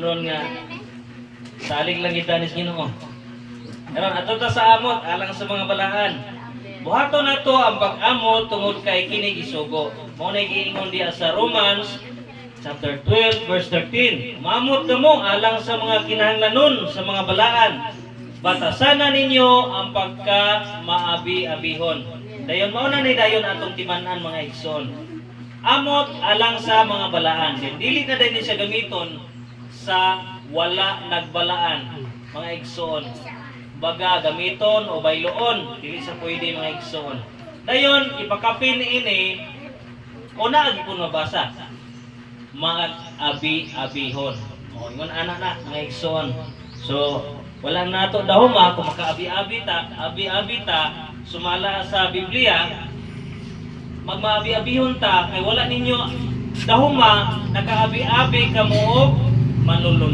Noon nga, salig lang itanis Ginoo. Karon ato ta sa amot alang sa mga balaan. Buhaton nato ang pag-amot tungod kay kini gisugo. Mao na giingon diha sa Romans chapter 12 verse 13. Maamot kamo alang sa mga kinahanglanon sa mga balaan. Batasanan ninyo ang pagka maabi-abihon. Dayon mao na ni dayon atong timan-an mga igsoon. Amot alang sa mga balaan. Dili na din siya gamiton sa wala nagbalaan mga igsoon. Baga gamiton o bayloon, dili sa pwede mga igsoon. Dayon ipakapin ini una agi pun mabasa. Mag-abi-abihon. O ingon ana na mga igsoon. So wala nato dahuma kung makaabi-abi ta, sumala sa Biblia, magmaabi-abihon ta kay wala ninyo dahuma nakaabi-abi kamo og manlulun